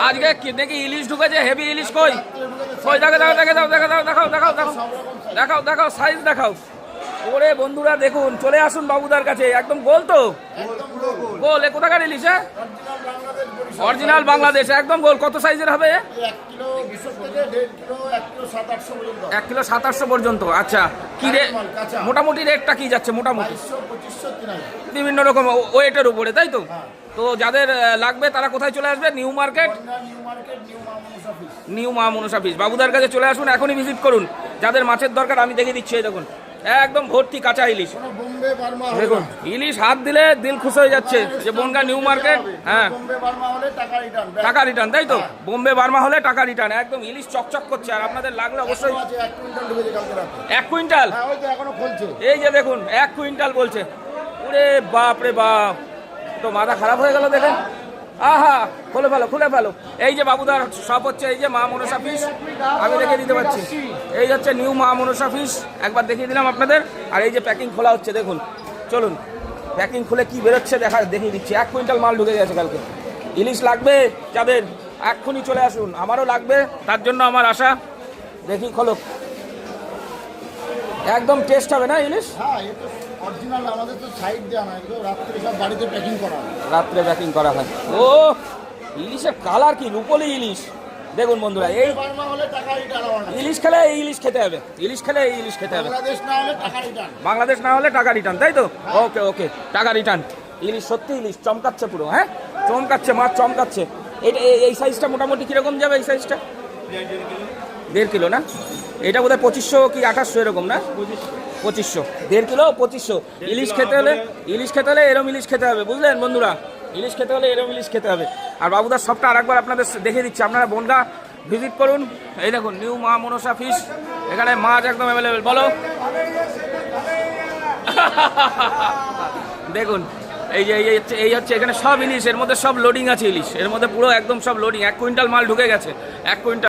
আজকে নাকি ইলিশ ঢুকেছে, হেভি ইলিশ। কই কই দেখে দাও, দেখে দাও, দেখে দাও, দেখাও দেখাও দেখাও দেখাও দেখাও, সাইজ দেখাও। ওরে বন্ধুরা দেখুন, চলে আসুন বাবুদার কাছে। একদম গোল তো, গোল। এ কোথাকার ইলিশ? অরিজিনাল বাংলাদেশ, একদম গোল। কত সাইজের হবে? 1 কিলো 700-800 পর্যন্ত। আচ্ছা, কি রে মোটামুটি রেটটা কি যাচ্ছে? মোটামুটি বিভিন্ন রকম ওয়েটের উপরে, তাই তো? তো যাদের লাগবে তারা কোথায় চলে আসবে? নিউ মার্কেট, নিউ মা মনসা ফিশ। বাবুদার কাছে চলে আসুন, এখনই ভিজিট করুন। যাদের মাছের দরকার আমি দেখিয়ে দিচ্ছি, এই দেখুন একদম ভর্তি কাঁচা ইলিশ। দেখুন ইলিশ হাত দিলে দিল খুশ হয়ে যাচ্ছে। যে বনগা নিউ মার্কেট, হ্যাঁ টাকা রিটার্ন, তাই তো? বোম্বে বার্মা হলে টাকা রিটার্ন। একদম ইলিশ চকচক করছে। আর আপনাদের লাগলে অবশ্যই 1 কুইন্টাল। এই যে দেখুন 1 কুইন্টাল বলছে। ওরে বাপ রে বাপ, তো মাথা খারাপ হয়ে গেল দেখেন। আহা, খুলে ফেলো খুলে ফেলো। এই যে বাবুদার শপ হচ্ছে, এই যে মা মনসা ফিশ। আমি দেখিয়ে দিতে পারছি, এই হচ্ছে নিউ মা মনসা ফিশ। একবার দেখিয়ে দিলাম আপনাদের। আর এই যে প্যাকিং খোলা হচ্ছে, দেখুন। চলুন প্যাকিং খুলে কি বেরোচ্ছে দেখিয়ে দিচ্ছি। 1 কুইন্টাল মাল ঢুকে গেছে কালকে। ইলিশ লাগবে যাদের এক্ষুনি চলে আসুন, আমারও লাগবে, তার জন্য আমার আশা। দেখি খোলো, একদম টেস্ট হবে না ইলিশ? অরিজিনাল, আমাদের তো সাইড দেওয়া না, এগুলো রাত্রে সব বাড়িতে প্যাকিং করা হয়। রাত্রে প্যাকিং করা হয়। ও ইলিশের কালার কি রূপলি ইলিশ। দেখুন বন্ধুরা, এই ইলিশ খেলে এই ইলিশ খেতে হবে, ইলিশ খেলে এই ইলিশ খেতে হবে। বাংলাদেশ না হলে টাকা রিটার্ন, বাংলাদেশ না হলে টাকা রিটার্ন, তাই তো? ওকে ওকে, টাকা রিটার্ন। ইলিশ সত্যি ইলিশ চমকাচ্ছে পুরো, হ্যাঁ চমকাচ্ছে, মাছ চমকাচ্ছে। এই সাইজটা মোটামুটি কিরকম যাবে? এই সাইজটা 1.5 কিলো না? এটা বোধহয় 2500 কি 2800 এরকম না? 2500, 1.5 কিলো 2500। ইলিশ খেতে হলে এরম ইলিশ খেতে হবে, বুঝলেন বন্ধুরা? ইলিশ খেতে হলে এরম ইলিশ খেতে হবে। আর বাবুদার সবটা আরেকবার আপনাদের দেখে দিচ্ছি, আপনারা বনগা ভিজিট করুন। এই দেখুন নিউ মা মনসা ফিশ, এখানে মাছ একদম অ্যাভেলেবেল। বলো দেখুন, এই হচ্ছে এখানে সব ইলিশ, এর মধ্যে সব লোডিং আছে ইলিশ, এর মধ্যে পুরো একদম সব লোডিং। 1 কুইন্টাল মাল ঢুকে গেছে, 1 কুইন্টাল।